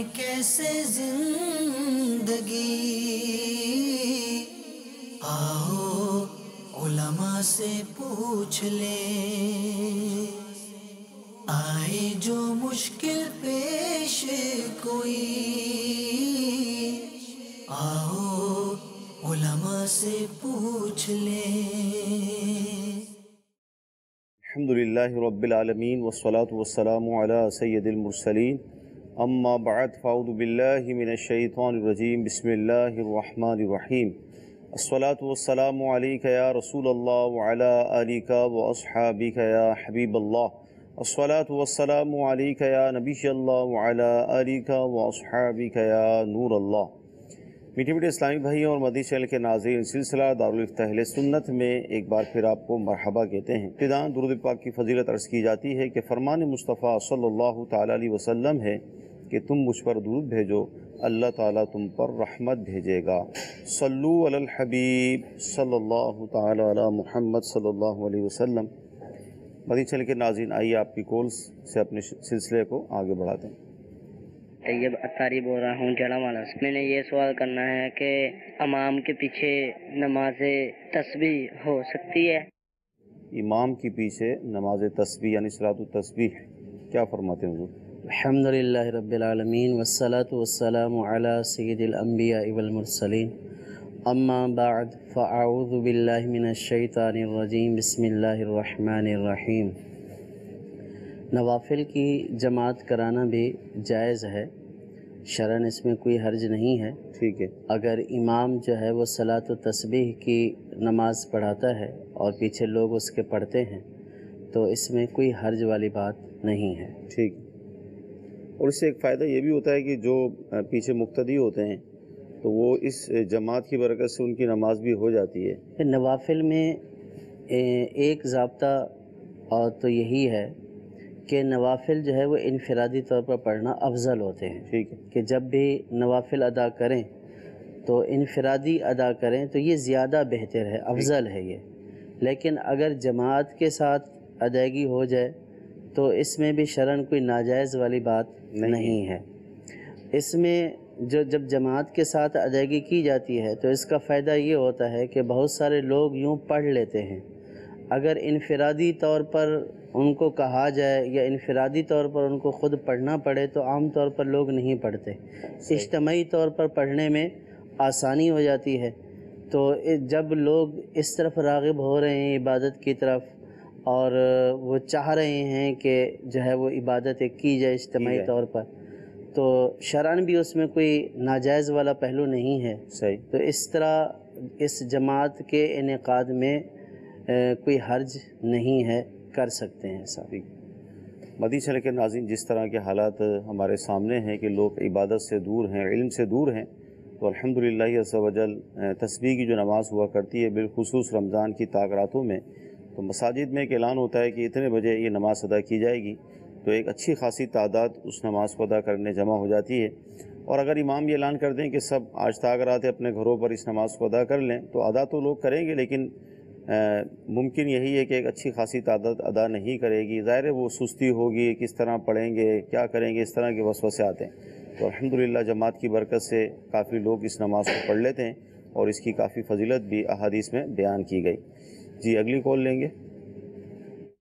کیسے زندگی، آؤ علماء سے پوچھ لیں، آئے جو مشکل پیش کوئی، آؤ علماء سے پوچھ لیں۔ الحمدللہ رب العالمین والصلاة والسلام علی سید المرسلین، اما بعد فاعوذ باللہ من الشیطان الرجیم، بسم اللہ الرحمن الرحیم۔ الصلاة والسلام علیک یا رسول اللہ وعلی آلک واصحابک یا حبیب اللہ، الصلاة والسلام علیک یا نبی اللہ وعلی آلک واصحابک یا نور اللہ۔ میٹھے میٹھے اسلامی بھائی اور مدنی چینل کے ناظرین، سلسلہ دارالفتہ اہل سنت میں ایک بار پھر آپ کو مرحبا کہتے ہیں۔ ابتداءً درود پاک کی فضیلت عرض کی جاتی ہے کہ فرمان مصطفیٰ صلی اللہ تعالیٰ علیہ وسلم ہے کہ تم مجھ پر درود بھیجو، اللہ تعالیٰ تم پر رحمت بھیجے گا۔ صلو علی الحبیب صلی اللہ تعالیٰ علی محمد صلی اللہ علیہ وسلم۔ مدنی چینل کے ناظرین، آئیے آپ کی کالز سے اپنے سلسلے کو آگے بڑھاتے ہیں۔ طیب اتاری بول رہا ہوں جڑا والا سے۔ میں نے یہ سوال کرنا ہے کہ امام کے پیچھے نماز تسبیح ہو سکتی ہے؟ امام کے پیچھے نماز تسبیح یعنی صلاۃ التسبیح کیا فرماتے ہیں حضور؟ الحمدللہ رب العالمین والصلاة والسلام علی سید الانبیاء والمرسلین، اما بعد فاعوذ باللہ من الشیطان الرجیم، بسم اللہ الرحمن الرحیم۔ نوافل کی جماعت کرانا بھی جائز ہے، شرعاً اس میں کوئی حرج نہیں ہے۔ ٹھیک ہے۔ اگر امام جو ہے وہ صلاۃ و تسبیح کی نماز پڑھاتا ہے اور پیچھے لوگ اس کے پڑھتے ہیں تو اس میں کوئی حرج والی بات نہیں ہے۔ ٹھیک۔ اور اس سے ایک فائدہ یہ بھی ہوتا ہے کہ جو پیچھے مقتدی ہوتے ہیں تو وہ اس جماعت کی برکت سے ان کی نماز بھی ہو جاتی ہے۔ نوافل میں ایک ضابطہ اور تو یہی ہے کہ نوافل جو ہے وہ انفرادی طور پر پڑھنا افضل ہوتے ہیں۔ ٹھیک ہے۔ کہ جب بھی نوافل ادا کریں تو انفرادی ادا کریں تو یہ زیادہ بہتر ہے، افضل ہے یہ۔ لیکن اگر جماعت کے ساتھ ادائیگی ہو جائے تو اس میں بھی شرعاً کوئی ناجائز والی بات نہیں ہے۔ اس میں جب جماعت کے ساتھ ادائیگی کی جاتی ہے تو اس کا فائدہ یہ ہوتا ہے کہ بہت سارے لوگ یوں پڑھ لیتے ہیں۔ اگر انفرادی طور پر ان کو کہا جائے یا انفرادی طور پر ان کو خود پڑھنا پڑے تو عام طور پر لوگ نہیں پڑھتے۔ اجتماعی طور پر پڑھنے میں آسانی ہو جاتی ہے۔ تو جب لوگ اس طرف راغب ہو رہے ہیں عبادت کی طرف اور وہ چاہ رہے ہیں کہ جو ہے وہ عبادت کی جائے اجتماعی طور پر، تو شرعاً بھی اس میں کوئی ناجائز والا پہلو نہیں ہے۔ صحیح۔ تو اس طرح اس جماعت کے انعقاد میں کوئی حرج نہیں ہے، کر سکتے ہیں ایسا۔ مدنی چینل کے ناظرین، جس طرح کے حالات ہمارے سامنے ہیں کہ لوگ عبادت سے دور ہیں، علم سے دور ہیں، تو الحمدللہ عز و جل تسبیح کی جو نماز ہوا کرتی ہے بالخصوص رمضان کی طاق راتوں میں، تو مساجد میں ایک اعلان ہوتا ہے کہ اتنے بجے یہ نماز ادا کی جائے گی، تو ایک اچھی خاصی تعداد اس نماز کو ادا کرنے جمع ہو جاتی ہے۔ اور اگر امام یہ اعلان کر دیں کہ سب آج طاق رات اپنے گھروں پر اس نماز کو ادا کر لیں تو ادا تو لوگ کریں گے، لیکن ممکن یہی ہے کہ ایک اچھی خاصی تعداد ادا نہیں کرے گی۔ ظاہر ہے وہ سستی ہوگی، کس طرح پڑھیں گے، کیا کریں گے، اس طرح کے وسوسے آتے ہیں۔ تو الحمدللہ جماعت کی برکت سے کافی لوگ اس نماز کو پڑھ لیتے ہیں اور اس کی کافی فضیلت بھی احادیث میں بیان کی گئی۔ جی اگلی کال لیں گے۔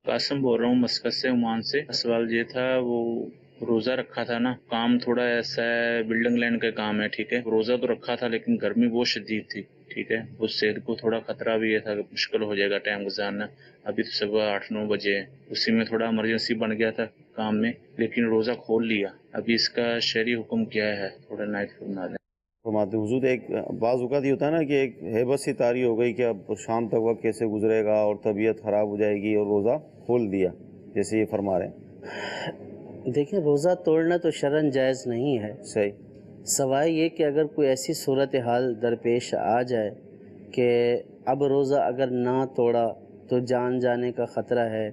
قاسم بول رہا ہوں مسکت سے، عمان سے۔ سوال یہ تھا، وہ روزہ رکھا تھا نا، کام تھوڑا ایسا ہے، بلڈنگ لینڈ کا کام ہے، ٹھیک ہے۔ روزہ تو رکھا تھا لیکن گرمی بہت شدید تھی، ٹھیک ہے۔ اس صحت کو تھوڑا خطرہ بھی یہ تھا کہ مشکل ہو جائے گا ٹائم گزارنا۔ ابھی تو صبح 8-9 بجے ہے، اسی میں تھوڑا ایمرجنسی بن گیا تھا کام میں، لیکن روزہ کھول لیا۔ ابھی اس کا شرعی حکم کیا ہے، تھوڑا نائٹ فرما دیں۔ فرماتے حضور، ایک بعض اوقات یہ ہوتا ہے نا کہ ایک ہیبت سی طاری ہو گئی کہ اب شام تک وقت کیسے گزرے گا اور طبیعت خراب ہو جائے گی اور روزہ کھول دیا، جیسے یہ فرما رہے ہیں۔ دیکھیں، روزہ توڑنا تو شرعاً جائز نہیں ہے، صحیح، سوائے یہ کہ اگر کوئی ایسی صورتحال درپیش آ جائے کہ اب روزہ اگر نہ توڑا تو جان جانے کا خطرہ ہے،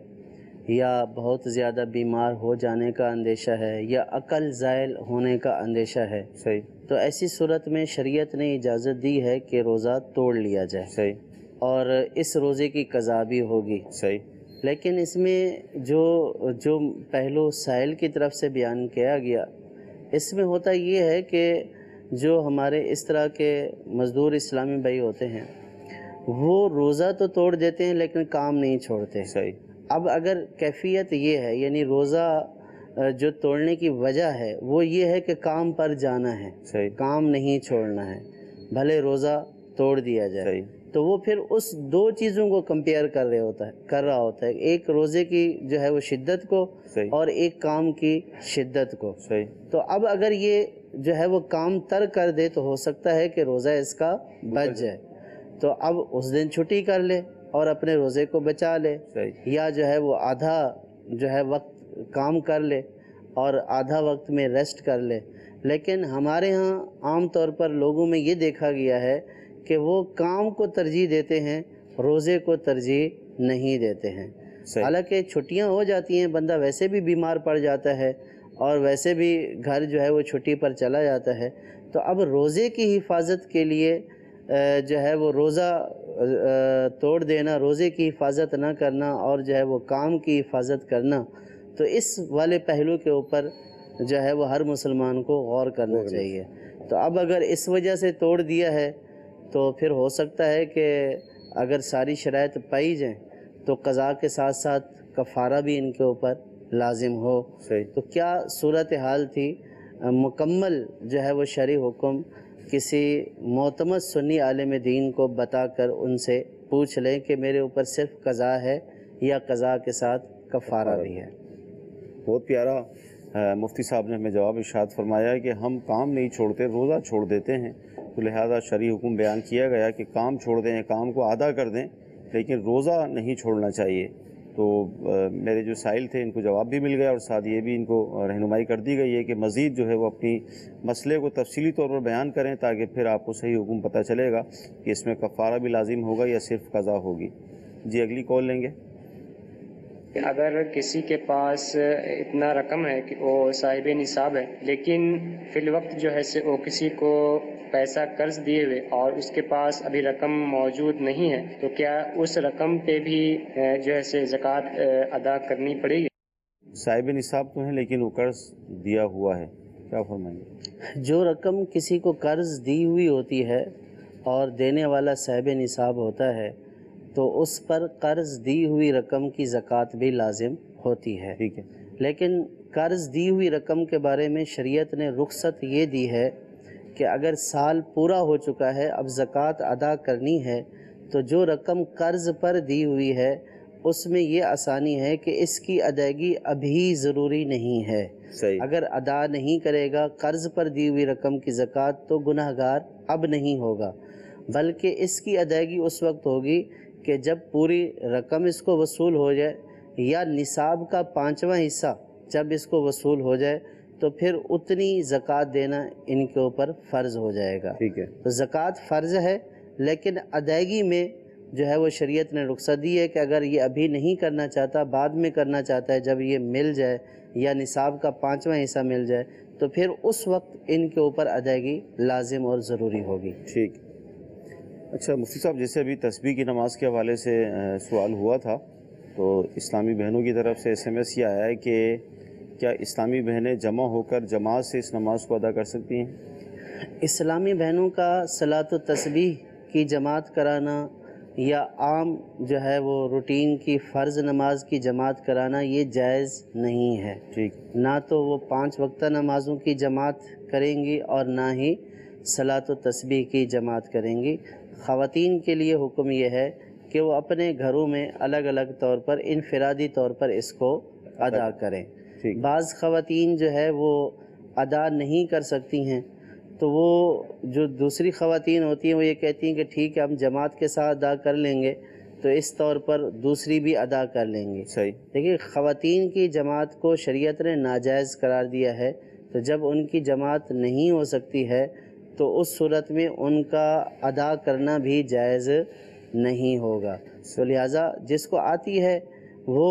یا بہت زیادہ بیمار ہو جانے کا اندیشہ ہے، یا عقل زائل ہونے کا اندیشہ ہے، صحیح، تو ایسی صورت میں شریعت نے اجازت دی ہے کہ روزہ توڑ لیا جائے، صحیح، اور اس روزے کی قضا بھی ہوگی۔ صحیح۔ لیکن اس میں جو پہلو سائل کی طرف سے بیان کیا گیا اس میں ہوتا یہ ہے کہ جو ہمارے اس طرح کے مزدور اسلامی بھائی ہوتے ہیں وہ روزہ تو توڑ دیتے ہیں لیکن کام نہیں چھوڑتے. صحیح. اب اگر کیفیت یہ ہے، یعنی روزہ جو توڑنے کی وجہ ہے وہ یہ ہے کہ کام پر جانا ہے، صحیح. کام نہیں چھوڑنا ہے، بھلے روزہ توڑ دیا جائے. صحیح. تو وہ پھر اس دو چیزوں کو کمپیئر کر رہا ہوتا ہے، ایک روزے کی جو ہے وہ شدت کو، صحیح. اور ایک کام کی شدت کو. صحیح. تو اب اگر یہ جو ہے وہ کام ترک کر دے تو ہو سکتا ہے کہ روزہ اس کا بچ جائے، تو اب اس دن چھٹی کر لے اور اپنے روزے کو بچا لے. صحیح. یا جو ہے وہ آدھا جو ہے وقت کام کر لے اور آدھا وقت میں ریسٹ کر لے. لیکن ہمارے ہاں عام طور پر لوگوں میں یہ دیکھا گیا ہے کہ وہ کام کو ترجیح دیتے ہیں، روزے کو ترجیح نہیں دیتے ہیں. صحیح. حالانکہ چھٹیاں ہو جاتی ہیں، بندہ ویسے بھی بیمار پڑ جاتا ہے اور ویسے بھی گھر جو ہے وہ چھٹی پر چلا جاتا ہے، تو اب روزے کی حفاظت کے لیے جو ہے وہ روزہ توڑ دینا، روزے کی حفاظت نہ کرنا اور جو ہے وہ کام کی حفاظت کرنا، تو اس والے پہلو کے اوپر جو ہے وہ ہر مسلمان کو غور کرنا چاہیے. تو اب اگر اس وجہ سے توڑ دیا ہے تو پھر ہو سکتا ہے کہ اگر ساری شرائط پائی جائیں تو قضاء کے ساتھ ساتھ کفارہ بھی ان کے اوپر لازم ہو. صحیح. تو کیا صورتحال تھی؟ مکمل جو ہے وہ شرعی حکم کسی معتمد سنی عالم دین کو بتا کر ان سے پوچھ لیں کہ میرے اوپر صرف قضاء ہے یا قضاء کے ساتھ کفارہ بھی ہے. بہت پیارا مفتی صاحب نے ہمیں جواب ارشاد فرمایا کہ ہم کام نہیں چھوڑتے، روزہ چھوڑ دیتے ہیں، تو لہذا شرعی حکم بیان کیا گیا کہ کام چھوڑ دیں، کام کو آدھا کر دیں، لیکن روزہ نہیں چھوڑنا چاہیے. تو میرے جو سائل تھے ان کو جواب بھی مل گیا اور ساتھ یہ بھی ان کو رہنمائی کر دی گئی ہے کہ مزید جو ہے وہ اپنی مسئلے کو تفصیلی طور پر بیان کریں تاکہ پھر آپ کو صحیح حکم پتہ چلے گا کہ اس میں کفارہ بھی لازم ہوگا یا صرف قضا ہوگی. جی اگلی کال لیں گے. اگر کسی کے پاس اتنا رقم ہے کہ وہ صاحب نصاب ہے لیکن فی الوقت جو ہے وہ کسی کو پیسہ قرض دیے ہوئے اور اس کے پاس ابھی رقم موجود نہیں ہے، تو کیا اس رقم پہ بھی جو ہے زکوٰۃ ادا کرنی پڑے گی؟ صاحب نصاب تو ہیں لیکن وہ قرض دیا ہوا ہے، کیا فرمائیں گے؟ جو رقم کسی کو قرض دی ہوئی ہوتی ہے اور دینے والا صاحب نصاب ہوتا ہے تو اس پر قرض دی ہوئی رقم کی زکوٰۃ بھی لازم ہوتی ہے. ٹھیک ہے. لیکن قرض دی ہوئی رقم کے بارے میں شریعت نے رخصت یہ دی ہے کہ اگر سال پورا ہو چکا ہے، اب زکوٰۃ ادا کرنی ہے، تو جو رقم قرض پر دی ہوئی ہے اس میں یہ آسانی ہے کہ اس کی ادائیگی ابھی ضروری نہیں ہے. صحیح. اگر ادا نہیں کرے گا قرض پر دی ہوئی رقم کی زکوٰۃ تو گناہ گار اب نہیں ہوگا، بلکہ اس کی ادائیگی اس وقت ہوگی کہ جب پوری رقم اس کو وصول ہو جائے یا نصاب کا 5واں حصہ جب اس کو وصول ہو جائے تو پھر اتنی زکوٰۃ دینا ان کے اوپر فرض ہو جائے گا. ٹھیک ہے. تو زکوٰۃ فرض ہے لیکن ادائیگی میں جو ہے وہ شریعت نے رخصت دی ہے کہ اگر یہ ابھی نہیں کرنا چاہتا، بعد میں کرنا چاہتا ہے، جب یہ مل جائے یا نصاب کا 5واں حصہ مل جائے تو پھر اس وقت ان کے اوپر ادائیگی لازم اور ضروری ہوگی. ٹھیک. اچھا مفتی صاحب، جیسے ابھی تسبیح کی نماز کے حوالے سے سوال ہوا تھا تو اسلامی بہنوں کی طرف سے SMS یہ آیا ہے کہ کیا اسلامی بہنیں جمع ہو کر جماعت سے اس نماز کو ادا کر سکتی ہیں؟ اسلامی بہنوں کا صلاۃ و تسبیح کی جماعت کرانا یا عام جو ہے وہ روٹین کی فرض نماز کی جماعت کرانا یہ جائز نہیں ہے. ٹھیک. نہ تو وہ 5 وقتہ نمازوں کی جماعت کریں گی اور نہ ہی صلاۃ و تسبیح کی جماعت کریں گی. خواتین کے لیے حکم یہ ہے کہ وہ اپنے گھروں میں الگ الگ طور پر انفرادی طور پر اس کو ادا کریں. بعض خواتین جو ہے وہ ادا نہیں کر سکتی ہیں تو وہ جو دوسری خواتین ہوتی ہیں وہ یہ کہتی ہیں کہ ٹھیک ہے ہم جماعت کے ساتھ ادا کر لیں گے، تو اس طور پر دوسری بھی ادا کر لیں گی. صحیح. دیکھیے خواتین کی جماعت کو شریعت نے ناجائز قرار دیا ہے، تو جب ان کی جماعت نہیں ہو سکتی ہے تو اس صورت میں ان کا ادا کرنا بھی جائز نہیں ہوگا. تو لہٰذا جس کو آتی ہے وہ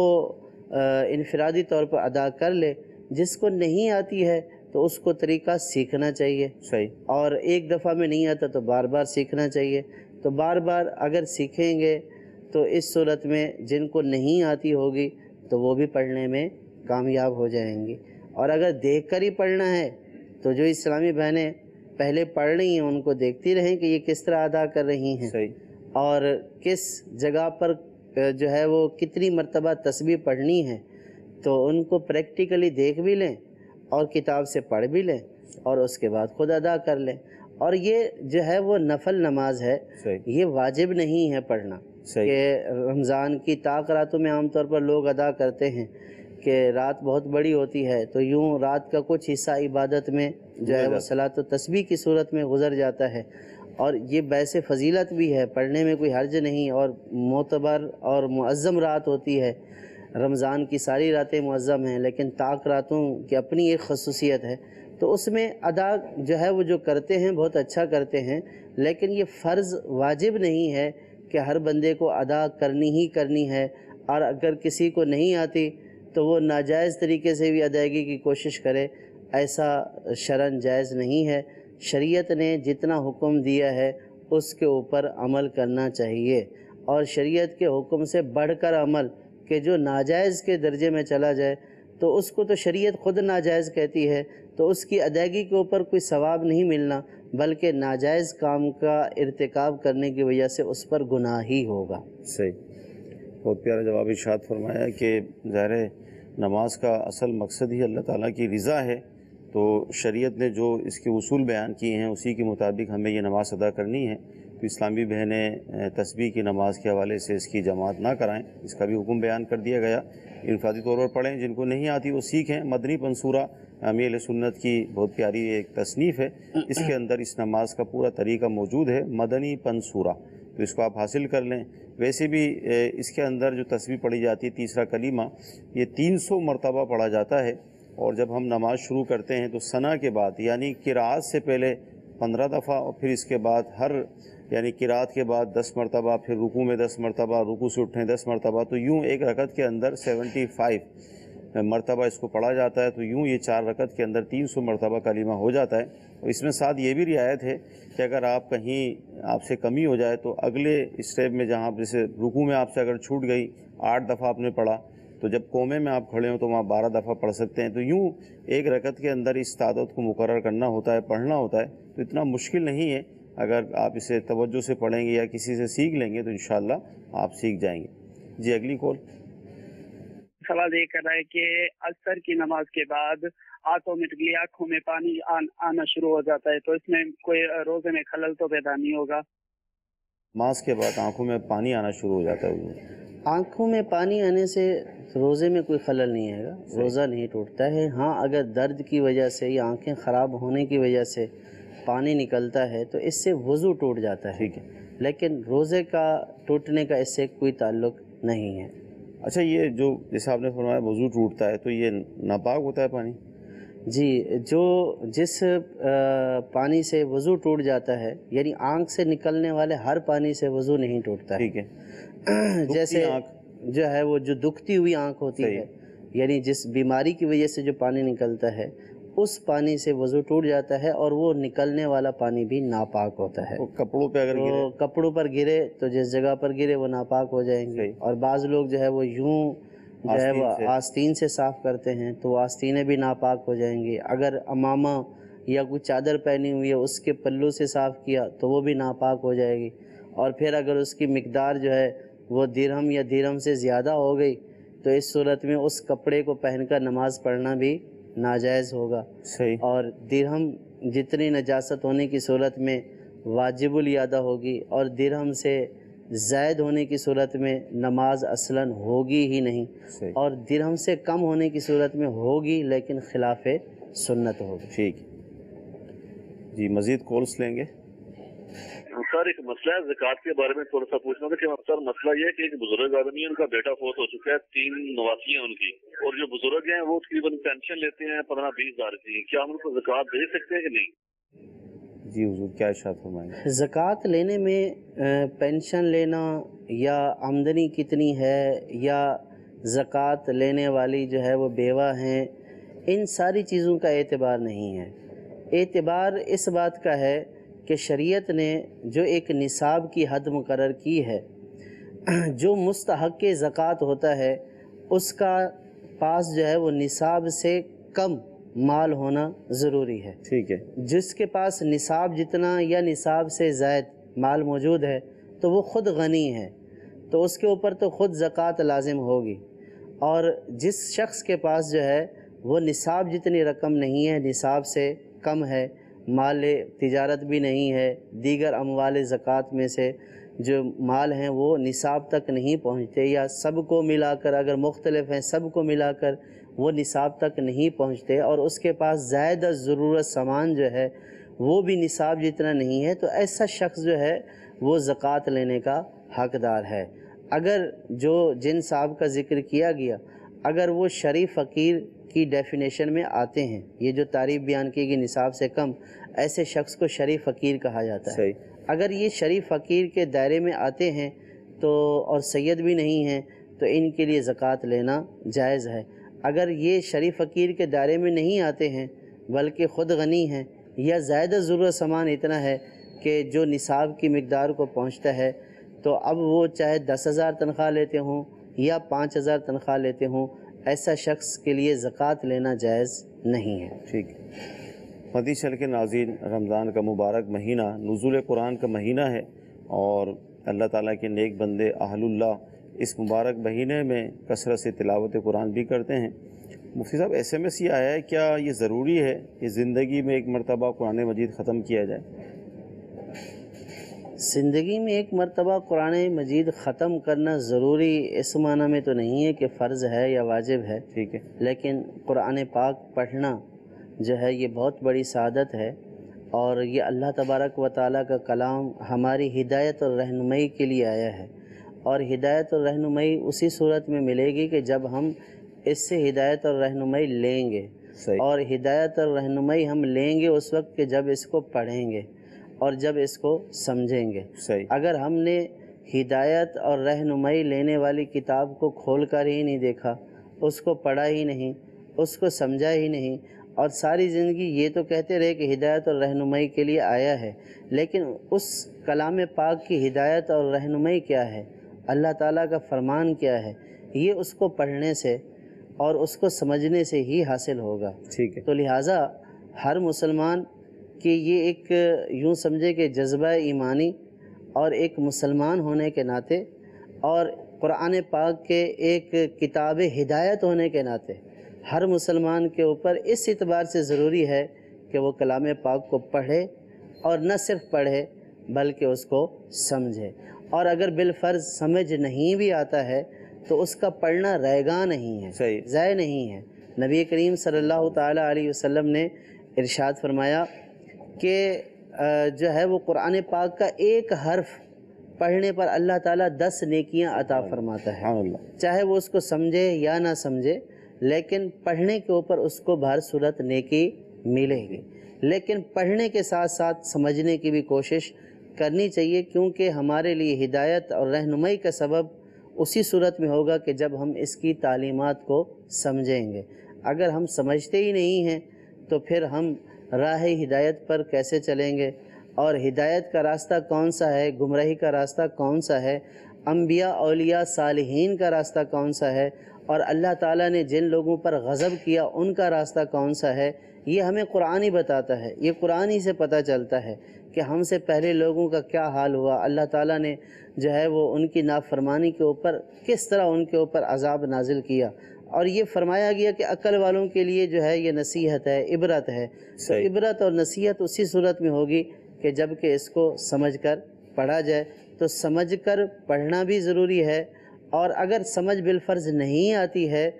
انفرادی طور پر ادا کر لے، جس کو نہیں آتی ہے تو اس کو طریقہ سیکھنا چاہیے. صحیح. اور ایک دفعہ میں نہیں آتا تو بار بار سیکھنا چاہیے. تو بار بار اگر سیکھیں گے تو اس صورت میں جن کو نہیں آتی ہوگی تو وہ بھی پڑھنے میں کامیاب ہو جائیں گی. اور اگر دیکھ کر ہی پڑھنا ہے تو جو اسلامی بہنیں پہلے پڑھ رہی ہیں ان کو دیکھتی رہیں کہ یہ کس طرح ادا کر رہی ہیں اور کس جگہ پر جو ہے وہ کتنی مرتبہ تسبیح پڑھنی ہے، تو ان کو پریکٹیکلی دیکھ بھی لیں اور کتاب سے پڑھ بھی لیں اور اس کے بعد خود ادا کر لیں۔ اور یہ جو ہے وہ نفل نماز ہے، یہ واجب نہیں ہے پڑھنا کہ رمضان کی طاق راتوں میں عام طور پر لوگ ادا کرتے ہیں کہ رات بہت بڑی ہوتی ہے تو یوں رات کا کچھ حصہ عبادت میں جو ہے وہ صلاۃ و تسبیح کی صورت میں گزر جاتا ہے، اور یہ باعث فضیلت بھی ہے، پڑھنے میں کوئی حرج نہیں، اور معتبر اور معظم رات ہوتی ہے۔ رمضان کی ساری راتیں معظم ہیں لیکن طاق راتوں کی اپنی ایک خصوصیت ہے، تو اس میں ادا جو ہے وہ جو کرتے ہیں بہت اچھا کرتے ہیں، لیکن یہ فرض واجب نہیں ہے کہ ہر بندے کو ادا کرنی ہی کرنی ہے، اور اگر کسی کو نہیں آتی تو وہ ناجائز طریقے سے بھی ادائیگی کی کوشش کرے، ایسا شرعاً جائز نہیں ہے۔ شریعت نے جتنا حکم دیا ہے اس کے اوپر عمل کرنا چاہیے، اور شریعت کے حکم سے بڑھ کر عمل کہ جو ناجائز کے درجے میں چلا جائے تو اس کو تو شریعت خود ناجائز کہتی ہے، تو اس کی ادائیگی کے اوپر کوئی ثواب نہیں ملنا، بلکہ ناجائز کام کا ارتکاب کرنے کی وجہ سے اس پر گناہ ہی ہوگا۔ صحیح، بہت پیارا جواب ارشاد فرمایا کہ ظاہر ہے نماز کا اصل مقصد ہی اللہ تعالیٰ کی رضا ہے، تو شریعت نے جو اس کے اصول بیان کیے ہیں اسی کے مطابق ہمیں یہ نماز ادا کرنی ہے۔ تو اسلامی بہنیں تسبیح کی نماز کے حوالے سے اس کی جماعت نہ کرائیں، اس کا بھی حکم بیان کر دیا گیا، انفرادی طور پر پڑھیں، جن کو نہیں آتی وہ سیکھیں۔ مدنی پنصورہ امیر اہل سنت کی بہت پیاری ایک تصنیف ہے، اس کے اندر اس نماز کا پورا طریقہ موجود ہے، مدنی پنصورہ، تو اس کو آپ حاصل کر لیں۔ ویسے بھی اس کے اندر جو تسبیح پڑھی جاتی ہے تیسرا کلمہ، یہ 300 مرتبہ پڑھا جاتا ہے، اور جب ہم نماز شروع کرتے ہیں تو ثنا کے بعد یعنی قراءت سے پہلے 15 دفعہ، اور پھر اس کے بعد ہر یعنی قراءت کے بعد 10 مرتبہ، پھر رکوع میں 10 مرتبہ، رکوع سے اٹھیں 10 مرتبہ، تو یوں ایک رکعت کے اندر 75 مرتبہ اس کو پڑھا جاتا ہے، تو یوں یہ 4 رکعت کے اندر 300 مرتبہ کلمہ ہو جاتا ہے۔ اور اس میں ساتھ یہ بھی رعایت ہے کہ اگر آپ کہیں آپ سے کمی ہو جائے تو اگلے اسٹیپ میں جہاں جیسے رکوع میں آپ سے اگر چھوٹ گئی 8 دفعہ آپ نے پڑھا، تو جب قومے میں آپ کھڑے ہوں تو وہاں 12 دفعہ پڑھ سکتے ہیں۔ تو یوں ایک رکعت کے اندر اس تعداد کو مقرر کرنا ہوتا ہے، پڑھنا ہوتا ہے، تو اتنا مشکل نہیں ہے۔ اگر آپ اسے توجہ سے پڑھیں گے یا کسی سے سیکھ لیں گے تو انشاءاللہ آپ سیکھ جائیں گے۔ جی اگلی کال۔ سوال یہ کر رہا ہے کہ عصر کی نماز کے بعد آٹومیٹکلی آنکھوں میں پانی آنا شروع ہو جاتا ہے، تو اس میں کوئی روزے میں خلل تو پیدا نہیں ہوگا؟ نماز کے بعد آنکھوں میں پانی آنا شروع ہو جاتا ہے، آنکھوں میں پانی آنے سے روزے میں کوئی خلل نہیں آئے گا، روزہ نہیں ٹوٹتا ہے۔ ہاں اگر درد کی وجہ سے یا آنکھیں خراب ہونے کی وجہ سے پانی نکلتا ہے تو اس سے وضو ٹوٹ جاتا ہے، لیکن روزے کا ٹوٹنے کا اس سے کوئی تعلق نہیں ہے۔ اچھا، یہ جو جیسے آپ نے فرمایا وضو ٹوٹتا ہے تو یہ ناپاک ہوتا ہے پانی؟ جی، جس پانی سے وضو ٹوٹ جاتا ہے، یعنی آنکھ سے نکلنے والے ہر پانی سے وضو نہیں ٹوٹتا ہے۔ ٹھیک ہے، جیسے جو ہے وہ جو دکھتی ہوئی آنکھ ہوتی ہے، یعنی جس بیماری کی وجہ سے جو پانی نکلتا ہے اس پانی سے وضو ٹوٹ جاتا ہے، اور وہ نکلنے والا پانی بھی ناپاک ہوتا ہے۔ کپڑوں پہ اگر گرے، کپڑوں پر گرے تو جس جگہ پر گرے وہ ناپاک ہو جائیں گے، اور بعض لوگ جو ہے وہ یوں جو ہے وہ آستین سے صاف کرتے ہیں تو آستینیں بھی ناپاک ہو جائیں گی۔ اگر امامہ یا کوئی چادر پہنی ہوئی ہے اس کے پلو سے صاف کیا تو وہ بھی ناپاک ہو جائے گی، اور پھر اگر اس کی مقدار جو ہے وہ درہم یا درہم سے زیادہ ہو گئی تو اس صورت میں اس کپڑے کو پہن کر نماز پڑھنا بھی ناجائز ہوگا۔ اور درہم جتنی نجاست ہونے کی صورت میں واجب الادا ہوگی، اور درہم سے زائد ہونے کی صورت میں نماز اصلاً ہوگی ہی نہیں، اور درہم سے کم ہونے کی صورت میں ہوگی لیکن خلاف سنت ہوگی۔ ٹھیک جی، مزید کالس لیں گے۔ سر ایک مسئلہ ہے زکوٰۃ کے بارے میں تھوڑا سا پوچھنا تھا کہ سر مسئلہ یہ ہے کہ ایک بزرگ آدمی ہے، ان کا بیٹا فوت ہو چکا ہے، 3 نواسی ہیں ان کی، اور جو بزرگ ہیں وہ تقریباً پینشن لیتے ہیں 15-20 ہزار کی، کیا ہم ان کو زکوٰۃ دے سکتے ہیں کہ نہیں؟ جی حضور کیا ارشاد فرمائیں؟ زکوٰۃ لینے میں پینشن لینا یا آمدنی کتنی ہے یا زکوٰۃ لینے والی جو ہے وہ بیوہ ہیں، ان ساری چیزوں کا اعتبار نہیں ہے۔ اعتبار اس بات کا ہے کہ شریعت نے جو ایک نصاب کی حد مقرر کی ہے، جو مستحق زکوٰۃ ہوتا ہے اس کا پاس جو ہے وہ نصاب سے کم مال ہونا ضروری ہے۔ ٹھیک ہے، جس کے پاس نصاب جتنا یا نصاب سے زائد مال موجود ہے تو وہ خود غنی ہے، تو اس کے اوپر تو خود زکوٰۃ لازم ہوگی، اور جس شخص کے پاس جو ہے وہ نصاب جتنی رقم نہیں ہے، نصاب سے کم ہے، مال تجارت بھی نہیں ہے، دیگر اموال زکوٰۃ میں سے جو مال ہیں وہ نصاب تک نہیں پہنچتے، یا سب کو ملا کر اگر مختلف ہیں سب کو ملا کر وہ نصاب تک نہیں پہنچتے، اور اس کے پاس زائد ضرورت سامان جو ہے وہ بھی نصاب جتنا نہیں ہے، تو ایسا شخص جو ہے وہ زکوٰۃ لینے کا حقدار ہے۔ اگر جن صاحب کا ذکر کیا گیا اگر وہ شریف فقیر کی ڈیفینیشن میں آتے ہیں، یہ جو تعریف بیان کی گئی نصاب سے کم، ایسے شخص کو شریف فقیر کہا جاتا ہے۔ صحیح۔ اگر یہ شریف فقیر کے دائرے میں آتے ہیں تو اور سید بھی نہیں ہیں تو ان کے لیے زکوٰۃ لینا جائز ہے۔ اگر یہ شریف فقیر کے دائرے میں نہیں آتے ہیں بلکہ خود غنی ہیں، یا زائد ضرورت سامان اتنا ہے کہ جو نصاب کی مقدار کو پہنچتا ہے، تو اب وہ چاہے 10,000 تنخواہ لیتے ہوں یا 5,000 تنخواہ لیتے ہوں، ایسا شخص کے لیے زکوٰۃ لینا جائز نہیں ہے۔ ٹھیک ہے۔ مدنی چینل کے ناظرین، رمضان کا مبارک مہینہ نزول قرآن کا مہینہ ہے، اور اللہ تعالیٰ کے نیک بندے اہل اللہ اس مبارک مہینے میں کثرت سے تلاوت قرآن بھی کرتے ہیں۔ مفتی صاحب، SMS یہ آیا ہے، کیا یہ ضروری ہے کہ زندگی میں ایک مرتبہ قرآن مجید ختم کیا جائے؟ زندگی میں ایک مرتبہ قرآن مجید ختم کرنا ضروری اس معنی میں تو نہیں ہے کہ فرض ہے یا واجب ہے، ٹھیک ہے، لیکن قرآن پاک پڑھنا جو ہے یہ بہت بڑی سعادت ہے، اور یہ اللہ تبارک و تعالیٰ کا کلام ہماری ہدایت اور رہنمائی کے لیے آیا ہے، اور ہدایت اور رہنمائی اسی صورت میں ملے گی کہ جب ہم اس سے ہدایت اور رہنمائی لیں گے، صحیح، اور ہدایت اور رہنمائی ہم لیں گے اس وقت کہ جب اس کو پڑھیں گے اور جب اس کو سمجھیں گے۔ صحیح، اگر ہم نے ہدایت اور رہنمائی لینے والی کتاب کو کھول کر ہی نہیں دیکھا، اس کو پڑھا ہی نہیں، اس کو سمجھا ہی نہیں، اور ساری زندگی یہ تو کہتے رہے کہ ہدایت اور رہنمائی کے لیے آیا ہے، لیکن اس کلام پاک کی ہدایت اور رہنمائی کیا ہے، اللہ تعالیٰ کا فرمان کیا ہے، یہ اس کو پڑھنے سے اور اس کو سمجھنے سے ہی حاصل ہوگا۔ ٹھیک ہے، تو لہٰذا ہر مسلمان کی یہ ایک یوں سمجھے کہ جذبہ ایمانی اور ایک مسلمان ہونے کے ناطے اور قرآن پاک کے ایک کتاب ہدایت ہونے کے ناطے ہر مسلمان کے اوپر اس اعتبار سے ضروری ہے کہ وہ کلام پاک کو پڑھے، اور نہ صرف پڑھے بلکہ اس کو سمجھے، اور اگر بالفرض سمجھ نہیں بھی آتا ہے تو اس کا پڑھنا رائگاں نہیں ہے، صحیح، ضائع نہیں ہے۔ نبی کریم صلی اللہ تعالیٰ علیہ وسلم نے ارشاد فرمایا کہ جو ہے وہ قرآن پاک کا ایک حرف پڑھنے پر اللہ تعالیٰ 10 نیکیاں عطا فرماتا ہے، سبحان اللہ، چاہے وہ اس کو سمجھے یا نہ سمجھے، لیکن پڑھنے کے اوپر اس کو بہر صورت نیکی ملے گی۔ لیکن پڑھنے کے ساتھ ساتھ سمجھنے کی بھی کوشش کرنی چاہیے، کیونکہ ہمارے لیے ہدایت اور رہنمائی کا سبب اسی صورت میں ہوگا کہ جب ہم اس کی تعلیمات کو سمجھیں گے۔ اگر ہم سمجھتے ہی نہیں ہیں تو پھر ہم راہ ہدایت پر کیسے چلیں گے، اور ہدایت کا راستہ کون سا ہے، گمراہی کا راستہ کون سا ہے، انبیاء اولیاء صالحین کا راستہ کون سا ہے، اور اللہ تعالیٰ نے جن لوگوں پر غضب کیا ان کا راستہ کون سا ہے، یہ ہمیں قرآن ہی بتاتا ہے۔ یہ قرآن ہی سے پتہ چلتا ہے کہ ہم سے پہلے لوگوں کا کیا حال ہوا، اللہ تعالیٰ نے جو ہے وہ ان کی نافرمانی کے اوپر کس طرح ان کے اوپر عذاب نازل کیا، اور یہ فرمایا گیا کہ عقل والوں کے لیے جو ہے یہ نصیحت ہے، عبرت ہے۔ تو عبرت اور نصیحت اسی صورت میں ہوگی کہ جب کہ اس کو سمجھ کر پڑھا جائے۔ تو سمجھ کر پڑھنا بھی ضروری ہے، اور اگر سمجھ بالفرض نہیں آتی ہے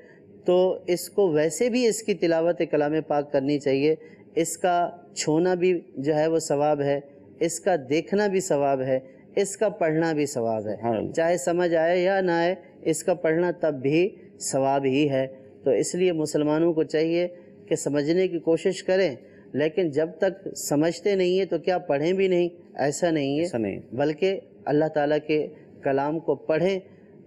تو اس کو ویسے بھی اس کی تلاوت کلام پاک کرنی چاہیے، اس کا چھونا بھی جو ہے وہ ثواب ہے، اس کا دیکھنا بھی ثواب ہے، اس کا پڑھنا بھی ثواب ہے، چاہے سمجھ آئے یا نہ آئے، اس کا پڑھنا تب بھی ثواب ہی ہے۔ تو اس لیے مسلمانوں کو چاہیے کہ سمجھنے کی کوشش کریں، لیکن جب تک سمجھتے نہیں ہیں تو کیا پڑھیں بھی نہیں، ایسا نہیں ہے، بلکہ اللہ تعالیٰ کے کلام کو پڑھیں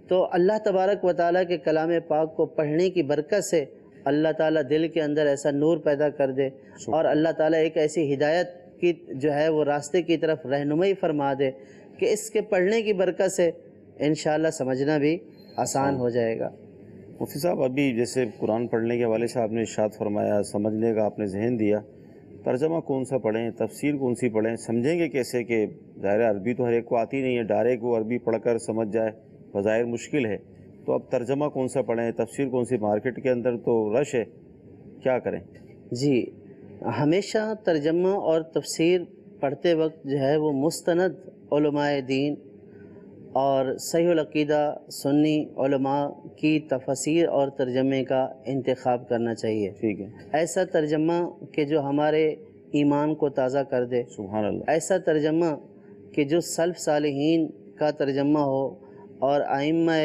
تو اللہ تبارک و تعالیٰ کے کلام پاک کو پڑھنے کی برکت سے اللہ تعالیٰ دل کے اندر ایسا نور پیدا کر دے، اور اللہ تعالیٰ ایک ایسی ہدایت کی جو ہے وہ راستے کی طرف رہنمائی فرما دے کہ اس کے پڑھنے کی برکت سے انشاءاللہ سمجھنا بھی آسان ہو جائے گا۔ مفتی صاحب ابھی جیسے قرآن پڑھنے کے حوالے سے آپ نے ارشاد فرمایا، سمجھنے کا آپ نے ذہن دیا، ترجمہ کون سا پڑھیں، تفسیر کون سی پڑھیں، سمجھیں گے کیسے کہ ظاہر عربی تو ہر ایک کو آتی نہیں ہے، ڈائریکٹ وہ عربی پڑھ کر سمجھ جائے بظاہر مشکل ہے، تو اب ترجمہ کون سا پڑھیں، تفسیر کون سی؟ مارکیٹ کے اندر تو رش ہے، کیا کریں؟ جی، ہمیشہ ترجمہ اور تفسیر پڑھتے وقت جو ہے وہ مستند علماء دین اور صحیح العقیدہ سنی علماء کی تفسیر اور ترجمے کا انتخاب کرنا چاہیے۔ ٹھیک ہے، ایسا ترجمہ کہ جو ہمارے ایمان کو تازہ کر دے، سبحان اللہ، ایسا ترجمہ کہ جو سلف صالحین کا ترجمہ ہو اور ائمہ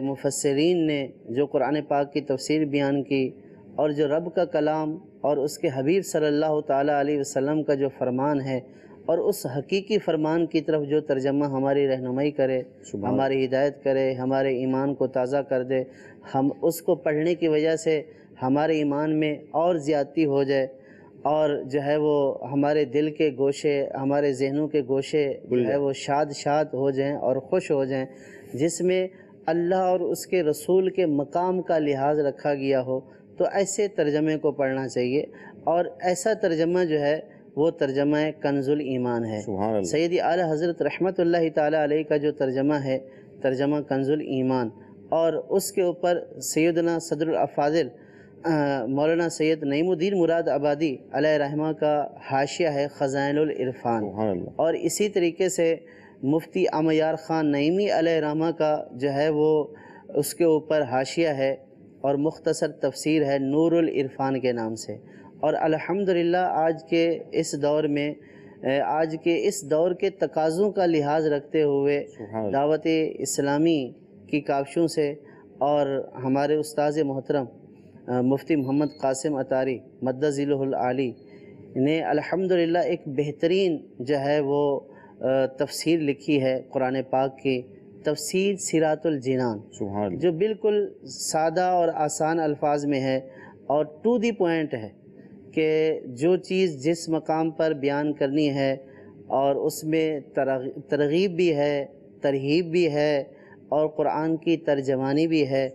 مفسرین نے جو قرآن پاک کی تفسیر بیان کی اور جو رب کا کلام اور اس کے حبیب صلی اللہ تعالیٰ علیہ وسلم کا جو فرمان ہے اور اس حقیقی فرمان کی طرف جو ترجمہ ہماری رہنمائی کرے، ہماری ہدایت کرے، ہمارے ایمان کو تازہ کر دے، ہم اس کو پڑھنے کی وجہ سے ہمارے ایمان میں اور زیادتی ہو جائے اور جو ہے وہ ہمارے دل کے گوشے، ہمارے ذہنوں کے گوشے جو ہے وہ شاد ہو جائیں اور خوش ہو جائیں، جس میں اللہ اور اس کے رسول کے مقام کا لحاظ رکھا گیا ہو، تو ایسے ترجمے کو پڑھنا چاہیے۔ اور ایسا ترجمہ جو ہے وہ ترجمہ کنز الایمان ہے۔ سیدی اعلیٰ حضرت رحمۃ اللہ تعالیٰ علیہ کا جو ترجمہ ہے، ترجمہ کنز الایمان، اور اس کے اوپر سیدنا صدر الافاضل مولانا سید نعیم الدین مراد آبادی علیہ رحمہ کا حاشیہ ہے خزائن العرفان، اور اسی طریقے سے مفتی عمیار خان نعیمی علیہ رحمہ کا جو ہے وہ اس کے اوپر حاشیہ ہے اور مختصر تفسیر ہے نور العرفان کے نام سے۔ اور الحمدللہ آج کے اس دور کے تقاضوں کا لحاظ رکھتے ہوئے دعوت اسلامی کی کاوشوں سے اور ہمارے استاذ محترم مفتی محمد قاسم عطاری مدد ذیلہ العالی نے الحمدللہ ایک بہترین جو ہے وہ تفسیر لکھی ہے قرآن پاک کی، تفسیر صراط الجنان، جو بالکل سادہ اور آسان الفاظ میں ہے اور ٹو دی پوائنٹ ہے کہ جو چیز جس مقام پر بیان کرنی ہے اور اس میں ترغیب بھی ہے، ترہیب بھی ہے اور قرآن کی ترجمانی بھی ہے۔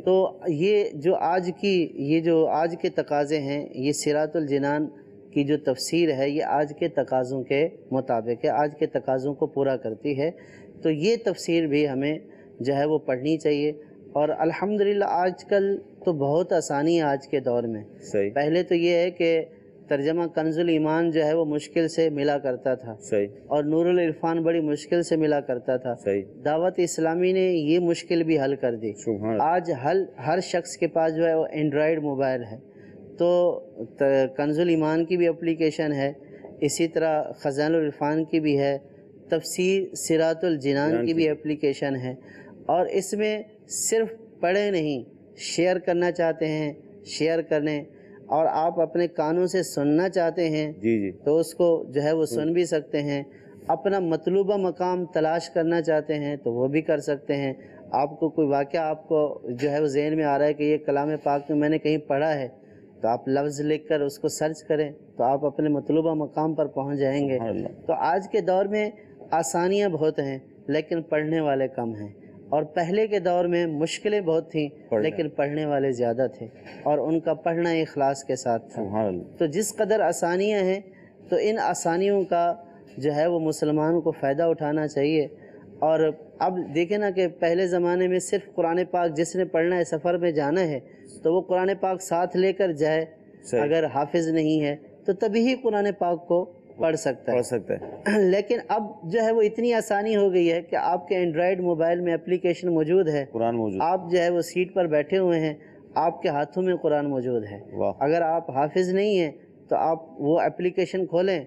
تو یہ جو آج کے تقاضے ہیں، یہ صراط الجنان کی جو تفسیر ہے یہ آج کے تقاضوں کے مطابق ہے، آج کے تقاضوں کو پورا کرتی ہے، تو یہ تفسیر بھی ہمیں جو ہے وہ پڑھنی چاہیے۔ اور الحمدللہ آج کل تو بہت آسانی ہے آج کے دور میں۔ پہلے تو یہ ہے کہ ترجمہ کنز الایمان جو ہے وہ مشکل سے ملا کرتا تھا، اور نور العرفان بڑی مشکل سے ملا کرتا تھا۔ دعوت اسلامی نے یہ مشکل بھی حل کر دی۔ آج ہر شخص کے پاس جو ہے وہ اینڈرائیڈ موبائل ہے، تو کنز الایمان کی بھی اپلیکیشن ہے، اسی طرح خزائن العرفان کی بھی ہے، تفسیر صراط الجنان کی بھی اپلیکیشن ہے، اور اس میں صرف پڑھے نہیں، شیئر کرنا چاہتے ہیں شیئر کریں، اور آپ اپنے کانوں سے سننا چاہتے ہیں تو اس کو جو ہے وہ سن بھی سکتے ہیں، اپنا مطلوبہ مقام تلاش کرنا چاہتے ہیں تو وہ بھی کر سکتے ہیں۔ آپ کو کوئی واقعہ آپ کو جو ہے وہ ذہن میں آ رہا ہے کہ یہ کلام پاک میں نے کہیں پڑھا ہے، تو آپ لفظ لکھ کر اس کو سرچ کریں تو آپ اپنے مطلوبہ مقام پر پہنچ جائیں گے۔ تو آج کے دور میں آسانیاں بہت ہیں لیکن پڑھنے والے کم ہیں، اور پہلے کے دور میں مشکلیں بہت تھیں لیکن پڑھنے والے زیادہ تھے، اور ان کا پڑھنا اخلاص کے ساتھ تھا۔ تو جس قدر آسانیاں ہیں تو ان آسانیوں کا جو ہے وہ مسلمان کو فائدہ اٹھانا چاہیے۔ اور اب دیکھیں نا کہ پہلے زمانے میں صرف قرآن پاک جس نے پڑھنا ہے، سفر میں جانا ہے تو وہ قرآن پاک ساتھ لے کر جائے، اگر حافظ نہیں ہے تو تبھی ہی قرآن پاک کو پڑھ سکتا ہے۔ لیکن اب جو ہے وہ اتنی آسانی ہو گئی ہے کہ آپ کے اینڈرائیڈ موبائل میں اپلیکیشن موجود ہے، آپ جو ہے وہ سیٹ پر بیٹھے ہوئے ہیں، آپ کے ہاتھوں میں قرآن موجود ہے۔ اگر آپ حافظ نہیں ہیں تو آپ وہ اپلیکیشن کھولیں،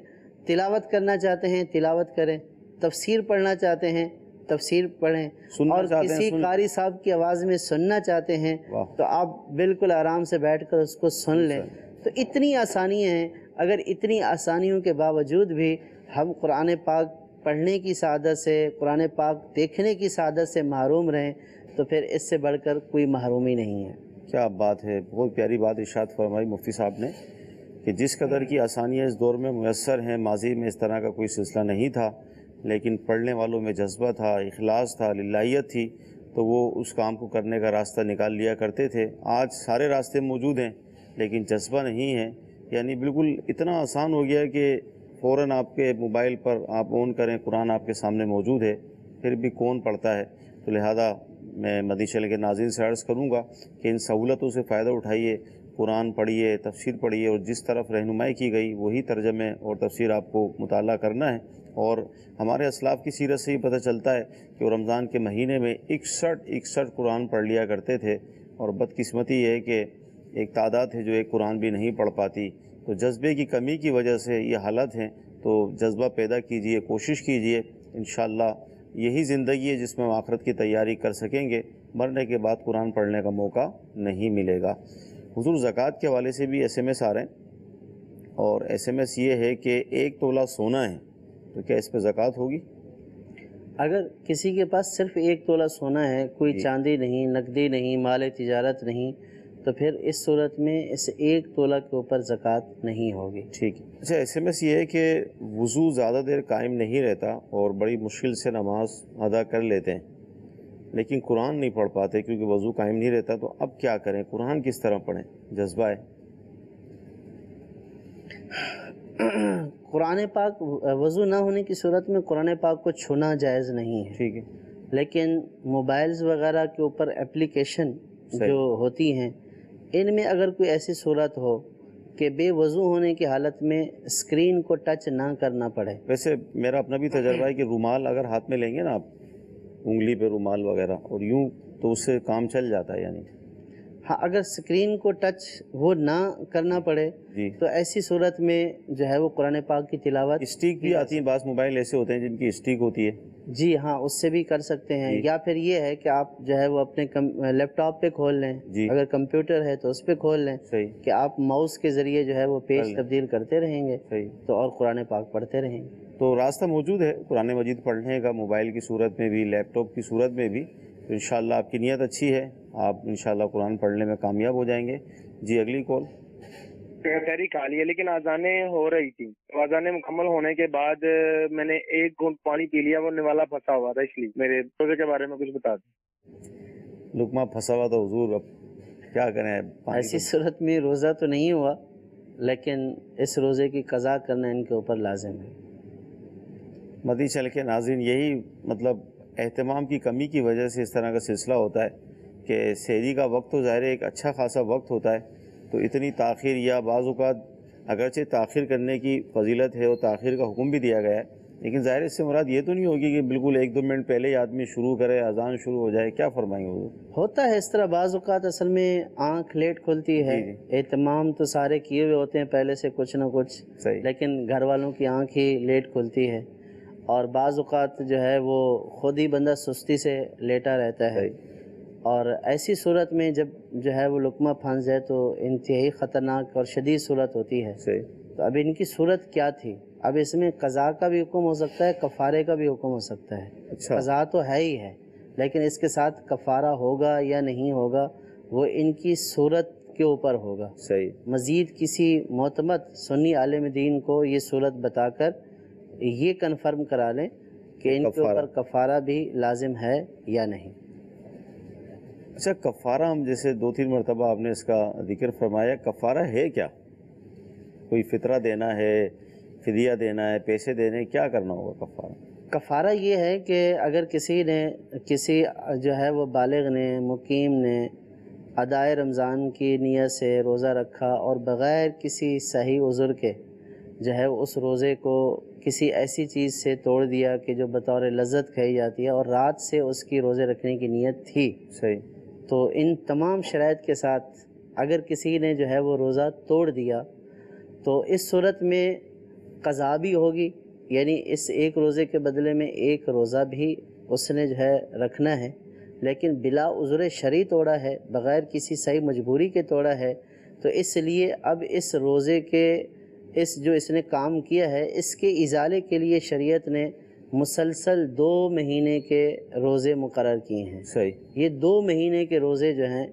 تلاوت کرنا چاہتے ہیں تلاوت کریں، تفسیر پڑھنا چاہتے ہیں تفسیر پڑھیں، اور کسی قاری صاحب کی آواز میں سننا چاہتے ہیں تو آپ بالکل آرام سے بیٹھ کر اس کو سن لیں۔ تو اتنی آسانیاں ہیں، اگر اتنی آسانیوں کے باوجود بھی ہم قرآن پاک پڑھنے کی سعادت سے، قرآن پاک دیکھنے کی سعادت سے محروم رہیں تو پھر اس سے بڑھ کر کوئی محرومی نہیں ہے۔ کیا بات ہے، بہت پیاری بات ارشاد فرمائی مفتی صاحب نے کہ جس قدر کی آسانیاں اس دور میں میسر ہیں، ماضی میں اس طرح کا کوئی سلسلہ نہیں تھا، لیکن پڑھنے والوں میں جذبہ تھا، اخلاص تھا، للہیت تھی، تو وہ اس کام کو کرنے کا راستہ نکال لیا کرتے تھے. آج سارے راستے موجود ہیں لیکن جذبہ نہیں ہے. یعنی بالکل اتنا آسان ہو گیا ہے کہ فوراً آپ کے موبائل پر آپ آن کریں، قرآن آپ کے سامنے موجود ہے، پھر بھی کون پڑھتا ہے. تو لہذا میں مدنی چینل کے ناظرین سے عرض کروں گا کہ ان سہولتوں سے فائدہ اٹھائیے، قرآن پڑھیے، تفسیر پڑھیے، اور جس طرف رہنمائی کی گئی وہی ترجمے اور تفسیر آپ کو مطالعہ کرنا ہے. اور ہمارے اسلاف کی سیرت سے ہی پتہ چلتا ہے کہ وہ رمضان کے مہینے میں 61 قرآن پڑھ لیا کرتے تھے، اور بدقسمتی یہ ہے کہ ایک تعداد ہے جو ایک قرآن بھی نہیں پڑھ پاتی. تو جذبے کی کمی کی وجہ سے یہ حالت ہیں. تو جذبہ پیدا کیجئے، کوشش کیجئے، انشاءاللہ یہی زندگی ہے جس میں ہم آخرت کی تیاری کر سکیں گے. مرنے کے بعد قرآن پڑھنے کا موقع نہیں ملے گا. حضور زکوٰۃ کے حوالے سے بھی SMS آ رہے ہیں، اور SMS یہ ہے کہ 1 تولہ سونا ہے تو کیا اس پہ زکوٰۃ ہوگی؟ اگر کسی کے پاس صرف 1 تولہ سونا ہے، کوئی چاندی نہیں، نقدی نہیں، مال تجارت نہیں، تو پھر اس صورت میں اس 1 تولہ کے اوپر زکوٰۃ نہیں ہوگی. ٹھیک ہے. اچھا، SMS یہ ہے کہ وضو زیادہ دیر قائم نہیں رہتا اور بڑی مشکل سے نماز ادا کر لیتے ہیں لیکن قرآن نہیں پڑھ پاتے کیونکہ وضو قائم نہیں رہتا، تو اب کیا کریں؟ قرآن کس طرح پڑھیں؟ جذبہ ہے. قرآن پاک وضو نہ ہونے کی صورت میں قرآن پاک کو چھونا جائز نہیں ہے. ٹھیک ہے. لیکن موبائلز وغیرہ کے اوپر اپلیکیشن جو ہوتی ہیں، ان میں اگر کوئی ایسی صورت ہو کہ بے وضو ہونے کی حالت میں اسکرین کو ٹچ نہ کرنا پڑے. ویسے میرا اپنا بھی تجربہ ہے کہ رومال اگر ہاتھ میں لیں گے نا آپ، انگلی پہ رومال وغیرہ، اور یوں تو اس سے کام چل جاتا ہے. یعنی ہاں، اگر اسکرین کو ٹچ وہ نہ کرنا پڑے تو ایسی صورت میں جو ہے وہ قرآن پاک کی تلاوت. اسٹیک بھی آتی ہیں، بعض موبائل ایسے ہوتے ہیں جن کی اسٹیک ہوتی ہے. جی ہاں، اس سے بھی کر سکتے ہیں. یا پھر یہ ہے کہ آپ جو ہے وہ اپنے لیپ ٹاپ پہ کھول لیں، اگر کمپیوٹر ہے تو اس پہ کھول لیں کہ آپ ماؤس کے ذریعے جو ہے وہ پیج تبدیل کرتے رہیں گے تو اور قرآن پاک پڑھتے رہیں گے. تو راستہ موجود ہے قرآن مجید پڑھنے کا، موبائل کی صورت میں بھی، لیپ ٹاپ کی صورت میں بھی. تو انشاءاللہ آپ کی نیت اچھی ہے، آپ انشاءاللہ قرآن پڑھنے میں کامیاب ہو جائیں گے. جی اگلی کال. تحری کھا لی ہے لیکن اذانیں ہو رہی تھی، تو اذانیں مکمل ہونے کے بعد میں نے 1 گھونٹ پانی پی لیا، وہ نوالا پھنسا ہوا تھا، اس لیے میرے روزے کے بارے میں کچھ بتا دیں. لقمہ پھنسا ہوا تھا حضور، اب کیا کریں؟ ایسی صورت میں روزہ تو نہیں ہوا لیکن اس روزے کی قضا کرنا ان کے اوپر لازم ہے. مدنی چینل کے ناظرین، یہی مطلب اہتمام کی کمی کی وجہ سے اس طرح کا سلسلہ ہوتا ہے کہ سحری کا وقت تو ظاہر ایک اچھا خاصا وقت ہوتا ہے، تو اتنی تاخیر، یا بعض اوقات اگرچہ تاخیر کرنے کی فضیلت ہے اور تاخیر کا حکم بھی دیا گیا ہے، لیکن ظاہر اس سے مراد یہ تو نہیں ہوگی کہ بالکل 1-2 منٹ پہلے ہی آدمی شروع کرے، اذان شروع ہو جائے. کیا فرمائیں گے حضور؟ ہوتا ہے اس طرح بعض اوقات، اصل میں آنکھ لیٹ کھلتی ہے. اہتمام تو سارے کیے ہوئے ہوتے ہیں پہلے سے کچھ نہ کچھ، لیکن گھر والوں کی آنکھ ہی لیٹ کھلتی ہے، اور بعض اوقات جو ہے وہ خود ہی بندہ سستی سے لیٹا رہتا ہے. اور ایسی صورت میں جب جو ہے وہ لقمہ پھنس جائے تو انتہائی خطرناک اور شدید صورت ہوتی ہے. تو اب ان کی صورت کیا تھی؟ اب اس میں قضا کا بھی حکم ہو سکتا ہے، کفارے کا بھی حکم ہو سکتا ہے. قضا تو ہے ہی ہے، لیکن اس کے ساتھ کفارہ ہوگا یا نہیں ہوگا وہ ان کی صورت کے اوپر ہوگا. مزید کسی معتمد سنی عالم دین کو یہ صورت بتا کر یہ کنفرم کرا لیں کہ ان کے اوپر کفارہ بھی لازم ہے یا نہیں. اچھا، کفارہ ہم جیسے 2-3 مرتبہ آپ نے اس کا ذکر فرمایا، کفارہ ہے کیا؟ کوئی فطرہ دینا ہے، فدیہ دینا ہے، پیسے دینے، کیا کرنا ہوگا کفارہ؟ کفارہ یہ ہے کہ اگر کسی جو ہے وہ بالغ نے، مقیم نے ادائے رمضان کی نیت سے روزہ رکھا اور بغیر کسی صحیح عذر کے جو ہے اس روزے کو کسی ایسی چیز سے توڑ دیا کہ جو بطور لذت کھائی جاتی ہے، اور رات سے اس کی روزے رکھنے کی نیت تھی، تو ان تمام شرائط کے ساتھ اگر کسی نے جو ہے وہ روزہ توڑ دیا تو اس صورت میں قضا بھی ہوگی، یعنی اس 1 روزے کے بدلے میں 1 روزہ بھی اس نے جو ہے رکھنا ہے، لیکن بلا عذر شرعی توڑا ہے، بغیر کسی صحیح مجبوری کے توڑا ہے. تو اس لیے اب اس روزے کے جو اس نے کام کیا ہے اس کے ازالے کے لیے شریعت نے مسلسل 2 مہینے کے روزے مقرر کیے ہیں. یہ 2 مہینے کے روزے جو ہیں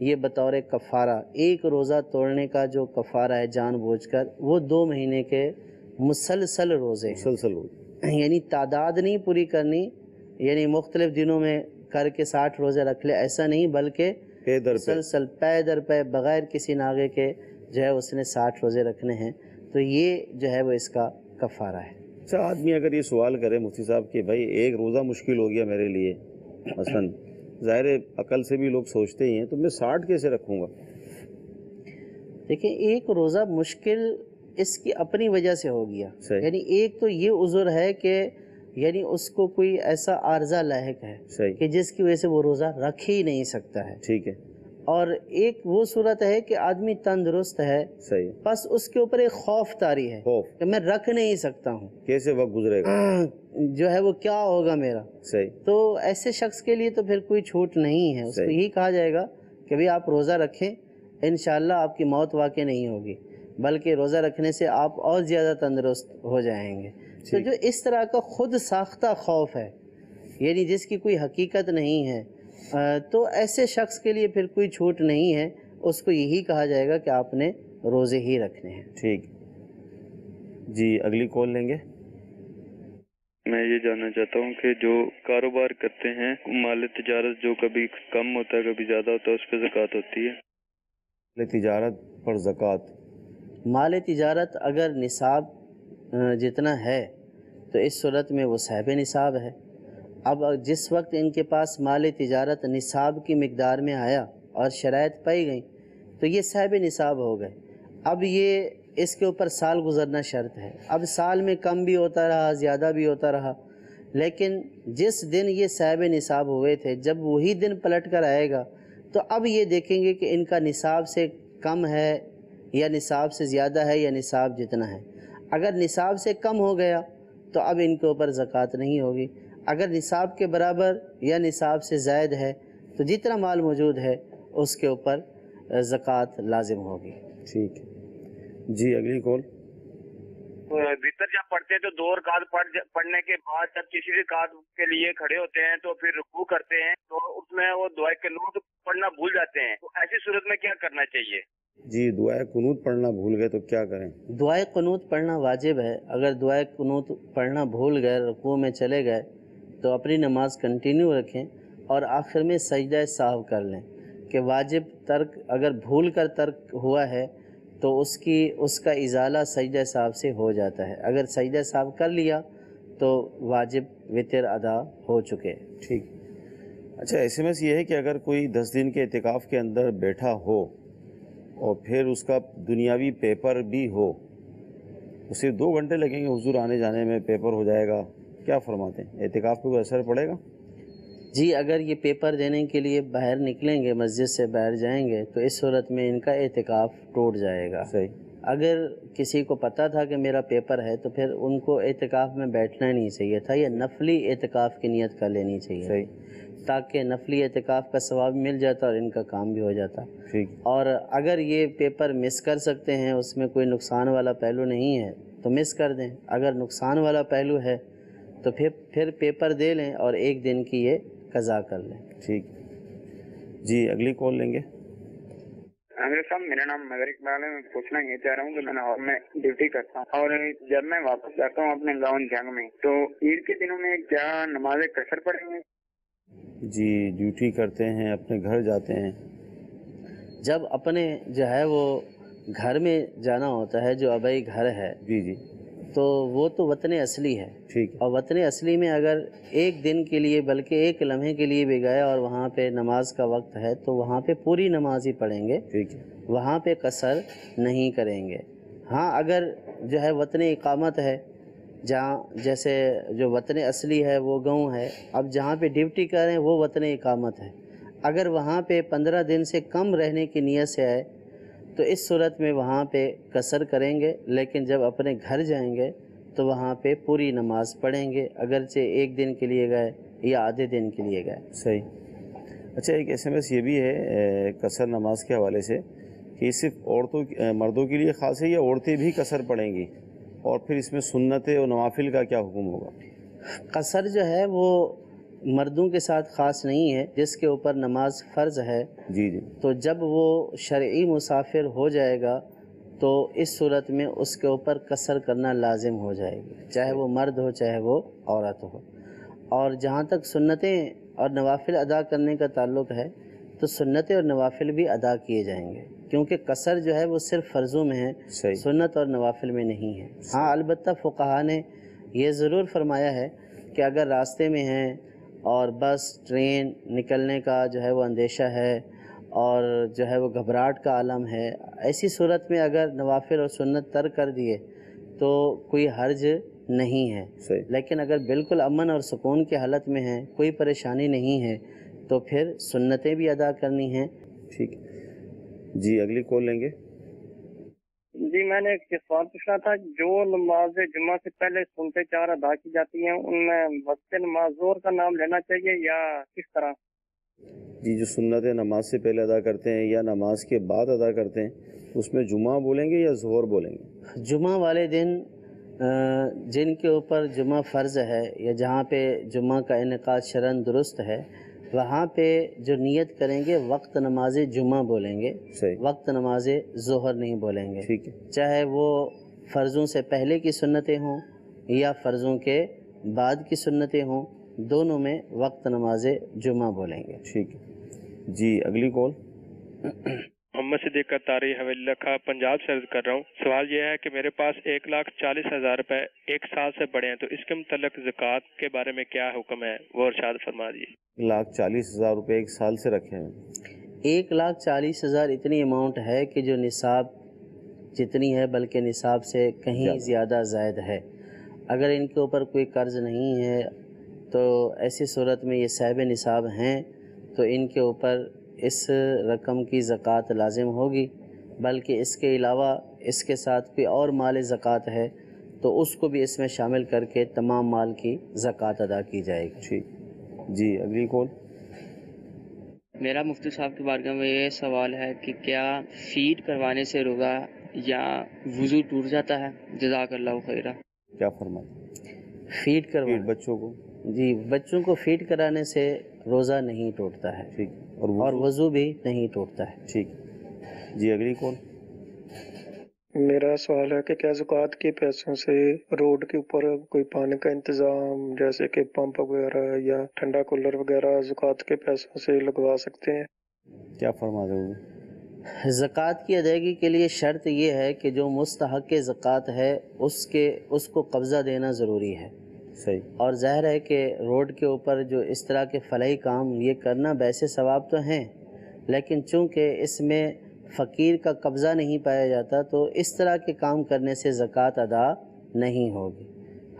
یہ بطور کفارہ، 1 روزہ توڑنے کا جو کفارہ ہے جان بوجھ کر، وہ 2 مہینے کے مسلسل روزے، یعنی تعداد نہیں پوری کرنی، یعنی مختلف دنوں میں کر کے 60 روزے رکھ لے، ایسا نہیں، بلکہ مسلسل پے در پے بغیر کسی ناغے کے جو ہے اس نے 60 روزے رکھنے ہیں، تو یہ جو ہے وہ اس کا کفارہ ہے۔ اچھا، آدمی اگر یہ سوال کرے مفتی صاحب کہ بھائی ایک روزہ مشکل ہو گیا میرے لیے، مثلا ظاہر عقل سے بھی لوگ سوچتے ہی ہیں، تو میں 60 کیسے رکھوں گا؟ دیکھیں، ایک روزہ مشکل اس کی اپنی وجہ سے ہو گیا، یعنی ایک تو یہ عذر ہے کہ یعنی اس کو کوئی ایسا عارضہ لاحق ہے کہ جس کی وجہ سے وہ روزہ رکھ ہی نہیں سکتا ہے، ٹھیک ہے، اور ایک وہ صورت ہے کہ آدمی تندرست ہے، صحیح، بس اس کے اوپر ایک خوف طاری ہے کہ میں رکھ نہیں سکتا ہوں، کیسے وقت گزرے گا، جو ہے وہ کیا ہوگا میرا، صحیح، تو ایسے شخص کے لیے تو پھر کوئی چھوٹ نہیں ہے، اس کو یہی کہا جائے گا کہ بھئی آپ روزہ رکھیں، انشاءاللہ آپ کی موت واقع نہیں ہوگی، بلکہ روزہ رکھنے سے آپ اور زیادہ تندرست ہو جائیں گے۔ تو جو اس طرح کا خود ساختہ خوف ہے، یعنی جس کی کوئی حقیقت نہیں ہے، تو ایسے شخص کے لیے پھر کوئی چھوٹ نہیں ہے، اس کو یہی کہا جائے گا کہ آپ نے روزے ہی رکھنے ہیں۔ ٹھیک جی، اگلی کال لیں گے۔ میں یہ جاننا چاہتا ہوں کہ جو کاروبار کرتے ہیں، مال تجارت جو کبھی کم ہوتا ہے کبھی زیادہ ہوتا ہے، اس پہ زکوٰۃ ہوتی ہے؟ مال تجارت پر زکوٰۃ، مال تجارت اگر نصاب جتنا ہے تو اس صورت میں وہ صاحب نصاب ہے۔ اب جس وقت ان کے پاس مال تجارت نصاب کی مقدار میں آیا اور شرائط پائی گئیں تو یہ صاحب نصاب ہو گئے۔ اب یہ اس کے اوپر سال گزرنا شرط ہے، اب سال میں کم بھی ہوتا رہا زیادہ بھی ہوتا رہا، لیکن جس دن یہ صاحب نصاب ہوئے تھے جب وہی دن پلٹ کر آئے گا تو اب یہ دیکھیں گے کہ ان کا نصاب سے کم ہے یا نصاب سے زیادہ ہے یا نصاب جتنا ہے۔ اگر نصاب سے کم ہو گیا تو اب ان کے اوپر زکوٰۃ نہیں ہوگی، اگر نصاب کے برابر یا نصاب سے زائد ہے تو جتنا مال موجود ہے اس کے اوپر زکوٰۃ لازم ہوگی۔ ٹھیک، جی اگلی کال۔ بہتر جب پڑھتے ہیں تو 2 رکعت پڑھنے کے بعد جب کسی رکعت کے لیے کھڑے ہوتے ہیں تو پھر رکوع کرتے ہیں تو اس میں وہ دعائے قنوت پڑھنا بھول جاتے ہیں، تو ایسی صورت میں کیا کرنا چاہیے؟ جی، دعائے قنوت پڑھنا بھول گئے تو کیا کریں؟ دعائے قنوت پڑھنا واجب ہے۔ اگر دعائے قنوت پڑھنا بھول گئے، رکوع میں چلے گئے، تو اپنی نماز کنٹینیو رکھیں اور آخر میں سجدہ سہو کر لیں کہ واجب ترک اگر بھول کر ترک ہوا ہے تو اس کا ازالہ سجدہ سہو سے ہو جاتا ہے، اگر سجدہ سہو کر لیا تو واجب وتر ادا ہو چکے۔ ٹھیک، اچھا، ایس ایم ایس یہ ہے کہ اگر کوئی 10 دن کے اعتکاف کے اندر بیٹھا ہو اور پھر اس کا دنیاوی پیپر بھی ہو، اسے 2 گھنٹے لگیں گے حضور آنے جانے میں، پیپر ہو جائے گا، کیا فرماتے ہیں؟ اعتکاف پہ کوئی اثر پڑے گا؟ جی، اگر یہ پیپر دینے کے لیے باہر نکلیں گے، مسجد سے باہر جائیں گے تو اس صورت میں ان کا اعتکاف ٹوٹ جائے گا۔ صحیح۔ اگر کسی کو پتہ تھا کہ میرا پیپر ہے تو پھر ان کو اعتکاف میں بیٹھنا ہی نہیں چاہیے تھا، یا نفلی اعتکاف کی نیت کر لینی چاہیے، صحیح، تاکہ نفلی اعتکاف کا ثواب مل جاتا اور ان کا کام بھی ہو جاتا۔ ٹھیک، اور اگر یہ پیپر مس کر سکتے ہیں، اس میں کوئی نقصان والا پہلو نہیں ہے تو مس کر دیں، اگر نقصان والا پہلو ہے تو پھر پیپر دے لیں اور 1 دن کی یہ قضا کر لیں۔ ٹھیک، جی اگلی کال لیں گے۔ امیر صاحب، میرا نام مظہر اقبال ہے۔ میں پوچھنا یہ چاہ رہا ہوں کہ میں لاہور میں ڈیوٹی کرتا ہوں، اور جب میں واپس جاتا ہوں اپنے گاؤں جنگ میں تو عید کے دنوں میں کیا نماز قصر پڑھیں گے؟ جی، ڈیوٹی کرتے ہیں، اپنے گھر جاتے ہیں، جب اپنے جو ہے وہ گھر میں جانا ہوتا ہے، جو آبائی گھر ہے، جی جی، تو وہ تو وطن اصلی ہے، ٹھیک، اور وطن اصلی میں اگر 1 دن کے لیے بلکہ 1 لمحے کے لیے بھی گئے اور وہاں پہ نماز کا وقت ہے تو وہاں پہ پوری نماز ہی پڑھیں گے، ٹھیک ہے، وہاں پہ قصر نہیں کریں گے۔ ہاں، اگر جو ہے وطن اقامت ہے، جہاں جیسے جو وطن اصلی ہے وہ گاؤں ہے، اب جہاں پہ ڈیوٹی کر رہے ہیں وہ وطن اقامت ہے، اگر وہاں پہ 15 دن سے کم رہنے کی نیت سے آئے تو اس صورت میں وہاں پہ قصر کریں گے، لیکن جب اپنے گھر جائیں گے تو وہاں پہ پوری نماز پڑھیں گے، اگرچہ 1 دن کے لیے گئے یا آدھے دن کے لیے گئے۔ صحیح۔ اچھا، ایک ایس ایم ایس یہ بھی ہے قصر نماز کے حوالے سے کہ صرف مردوں کے لیے خاص ہے یا عورتیں بھی قصر پڑھیں گی، اور پھر اس میں سنت اور نوافل کا کیا حکم ہوگا؟ قصر جو ہے وہ مردوں کے ساتھ خاص نہیں ہے، جس کے اوپر نماز فرض ہے، جی جی، تو جب وہ شرعی مسافر ہو جائے گا تو اس صورت میں اس کے اوپر قصر کرنا لازم ہو جائے گی، چاہے وہ مرد ہو چاہے وہ عورت ہو۔ اور جہاں تک سنتیں اور نوافل ادا کرنے کا تعلق ہے تو سنتیں اور نوافل بھی ادا کیے جائیں گے، کیونکہ قصر جو ہے وہ صرف فرضوں میں ہے، سنت اور نوافل میں نہیں ہے۔ ہاں البتہ فقہا نے یہ ضرور فرمایا ہے کہ اگر راستے میں ہیں اور بس ٹرین نکلنے کا جو ہے وہ اندیشہ ہے اور جو ہے وہ گھبراہٹ کا عالم ہے، ایسی صورت میں اگر نوافل اور سنت ترک کر دیے تو کوئی حرج نہیں ہے، لیکن اگر بالکل امن اور سکون کی حالت میں ہیں، کوئی پریشانی نہیں ہے، تو پھر سنتیں بھی ادا کرنی ہیں۔ ٹھیک جی، اگلی کال لیں گے۔ جی میں نے ایک سوال پوچھنا تھا، جو نماز جمعہ سے پہلے سنتے 4 ادا کی جاتی ہیں ان میں وقت نماز ظہر کا نام لینا چاہیے یا کس طرح؟ جی جو سنت نماز سے پہلے ادا کرتے ہیں یا نماز کے بعد ادا کرتے ہیں اس میں جمعہ بولیں گے یا ظہر بولیں گے؟ جمعہ والے دن جن کے اوپر جمعہ فرض ہے یا جہاں پہ جمعہ کا انعقاد شرعاً درست ہے وہاں پہ جو نیت کریں گے وقت نماز جمعہ بولیں گے، وقت نماز ظہر نہیں بولیں گے، ٹھیک ہے، چاہے وہ فرضوں سے پہلے کی سنتیں ہوں یا فرضوں کے بعد کی سنتیں ہوں، دونوں میں وقت نماز جمعہ بولیں گے۔ ٹھیک ہے جی، اگلی کال۔ محمد صدیق کا تاریخ حویلی لکھا پنجاب سے عرض کر رہا ہوں، سوال یہ ہے کہ میرے پاس 1,40,000 روپے 1 سال سے بڑے ہیں تو اس کے متعلق زکوٰۃ کے بارے میں کیا حکم ہے وہ ارشاد فرما دیجیے۔ 1,40,000 روپے 1 سال سے رکھے ہیں۔ 1,40,000 اتنی اماؤنٹ ہے کہ جو نصاب جتنی ہے بلکہ نصاب سے کہیں زیادہ زائد ہے۔ اگر ان کے اوپر کوئی قرض نہیں ہے تو ایسی صورت میں یہ صاحب نصاب ہیں تو ان کے اوپر اس رقم کی زکوٰۃ لازم ہوگی، بلکہ اس کے علاوہ اس کے ساتھ کوئی اور مال زکوٰۃ ہے تو اس کو بھی اس میں شامل کر کے تمام مال کی زکوٰۃ ادا کی جائے گی۔ ٹھیک جی، اگلی کال۔ میرا مفتی صاحب کے بارے میں یہ سوال ہے کہ کیا فیڈ کروانے سے روزہ یا وضو ٹوٹ جاتا ہے؟ جزاک اللہ خیرہ۔ کیا فرماتے؟ فیڈ کروانا بچوں کو؟ جی بچوں کو فیڈ کرانے سے روزہ نہیں ٹوٹتا ہے، ٹھیک، اور وضو بھی نہیں ٹوٹتا ہے۔ ٹھیک جی، اگلی کال۔ میرا سوال ہے کہ کیا زکوٰۃ کے پیسوں سے روڈ کے اوپر کوئی پانی کا انتظام جیسے کہ پمپ وغیرہ یا ٹھنڈا کولر وغیرہ زکوٰۃ کے پیسوں سے لگوا سکتے ہیں؟ کیا فرما رہے ہو؟ زکوٰۃ کی ادائیگی کے لیے شرط یہ ہے کہ جو مستحق زکوٰۃ ہے اس کو قبضہ دینا ضروری ہے۔ صحیح۔ اور ظاہر ہے کہ روڈ کے اوپر جو اس طرح کے فلاحی کام یہ کرنا بیسے ثواب تو ہیں، لیکن چونکہ اس میں فقیر کا قبضہ نہیں پایا جاتا تو اس طرح کے کام کرنے سے زکوٰۃ ادا نہیں ہوگی۔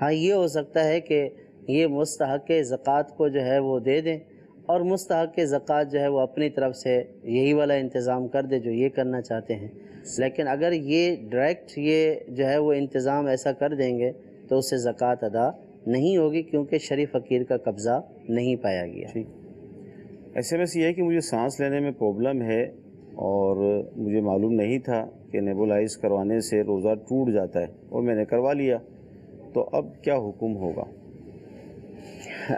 ہاں یہ ہو سکتا ہے کہ یہ مستحق زکوٰۃ کو جو ہے وہ دے دیں اور مستحق زکوٰۃ جو ہے وہ اپنی طرف سے یہی والا انتظام کر دے جو یہ کرنا چاہتے ہیں، لیکن اگر یہ ڈائریکٹ یہ جو ہے وہ انتظام ایسا کر دیں گے تو اس سے زکوٰۃ ادا نہیں ہوگی کیونکہ شریف فقیر کا قبضہ نہیں پایا گیا۔ ٹھیک، ایسے میں یہ ہے کہ مجھے سانس لینے میں پرابلم ہے اور مجھے معلوم نہیں تھا کہ نیبولائز کروانے سے روزہ ٹوٹ جاتا ہے اور میں نے کروا لیا، تو اب کیا حکم ہوگا؟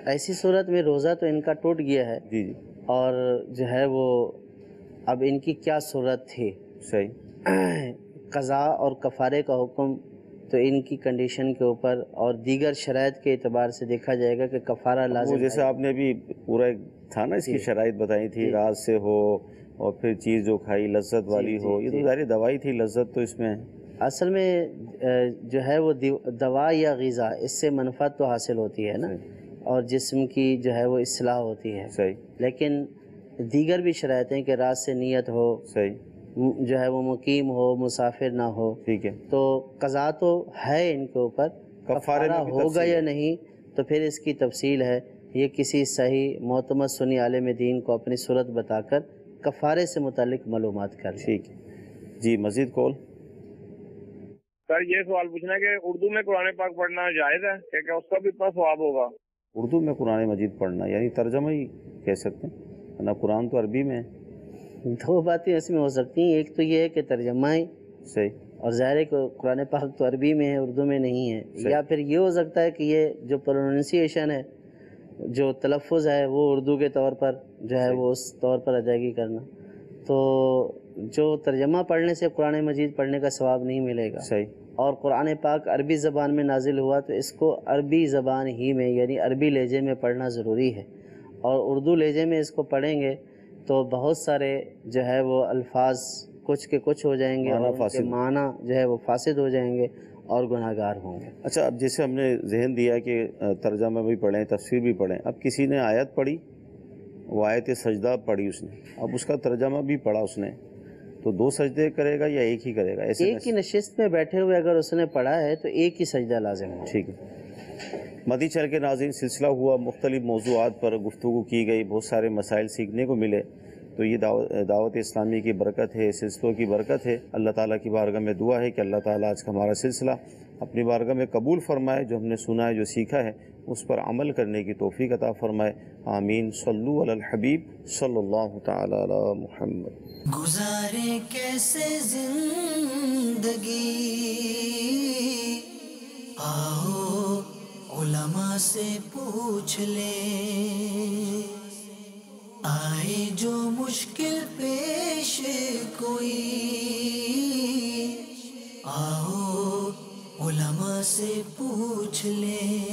ایسی صورت میں روزہ تو ان کا ٹوٹ گیا ہے، جی اور جو ہے وہ اب ان کی کیا صورت تھی؟ صحیح، قضاء اور کفارے کا حکم تو ان کی کنڈیشن کے اوپر اور دیگر شرائط کے اعتبار سے دیکھا جائے گا کہ کفارہ لازم ہے۔ جیسے آپ نے ابھی پورا تھا نا اس کی شرائط بتائی تھی، رات سے ہو اور پھر چیز جو کھائی لذت والی ہو، یہ تو ظاہر دوائی تھی، لذت تو اس میں اصل میں جو ہے وہ دوا یا غذا اس سے منفعت تو حاصل ہوتی ہے نا، اور جسم کی جو ہے وہ اصلاح ہوتی ہے، لیکن دیگر بھی شرائطیں کہ رات سے نیت ہو، جو ہے وہ مقیم ہو، مسافر نہ ہو، ٹھیک ہے، تو قضا تو ہے ان کے اوپر، کفارہ ہوگا یا نہیں تو پھر اس کی تفصیل ہے، یہ کسی صحیح معتمد سنی عالم دین کو اپنی صورت بتا کر کفارے سے متعلق معلومات کر لیں۔ ٹھیک جی، مزید کال۔ سر یہ سوال پوچھنا ہے کہ اردو میں قرآن پاک پڑھنا جائز ہے کہ کیا اس کا بھی اتنا ثواب ہوگا؟ اردو میں قرآن مجید پڑھنا یعنی ترجمہ ہی کہہ سکتے ہیں، ورنہ قرآن تو عربی میں ہے۔ دو باتیں اس میں ہو سکتی ہیں، ایک تو یہ ہے کہ ترجمہ ہی صحیح، اور ظاہر ہے کہ قرآن پاک تو عربی میں ہے، اردو میں نہیں ہے، یا پھر یہ ہو سکتا ہے کہ یہ جو پروننسیشن ہے، جو تلفظ ہے وہ اردو کے طور پر جو ہے وہ اس طور پر ادائیگی کرنا، تو جو ترجمہ پڑھنے سے قرآن مجید پڑھنے کا ثواب نہیں ملے گا۔ صحیح، اور قرآن پاک عربی زبان میں نازل ہوا تو اس کو عربی زبان ہی میں یعنی عربی لہجے میں پڑھنا ضروری ہے، اور اردو لہجے میں اس کو پڑھیں گے تو بہت سارے جو ہے وہ الفاظ کچھ کے کچھ ہو جائیں گے اور ان کے معنی جو ہے وہ فاسد ہو جائیں گے اور گناہ گار ہوں گے۔ اچھا، اب جیسے ہم نے ذہن دیا کہ ترجمہ بھی پڑھیں، تفسیر بھی پڑھیں، اب کسی نے آیت پڑھی، وہ آیت سجدہ پڑھی اس نے، اب اس کا ترجمہ بھی پڑھا اس نے، تو 2 سجدے کرے گا یا ایک ہی کرے گا؟ ایک ہی نشست میں بیٹھے ہوئے اگر اس نے پڑھا ہے تو ایک ہی سجدہ لازم ہے۔ ٹھیک ہے۔ مدی چینل کے ناظرین، سلسلہ ہوا، مختلف موضوعات پر گفتگو کی گئی، بہت سارے مسائل سیکھنے کو ملے، تو یہ دعوت اسلامی کی برکت ہے، سلسلوں کی برکت ہے۔ اللہ تعالیٰ کی بارگاہ میں دعا ہے کہ اللہ تعالیٰ آج کا ہمارا سلسلہ اپنی بارگاہ میں قبول فرمائے، جو ہم نے سنا ہے، جو سیکھا ہے، اس پر عمل کرنے کی توفیق عطا فرمائے۔ آمین۔ صلو علی الحبیب صلی اللہ تعالی علی محمد۔ گزارے کیسے زندگی، آؤ علماء سے پوچھ لیں، آئے جو مشکل پیش کوئی، آؤ علماء سے پوچھ لیں۔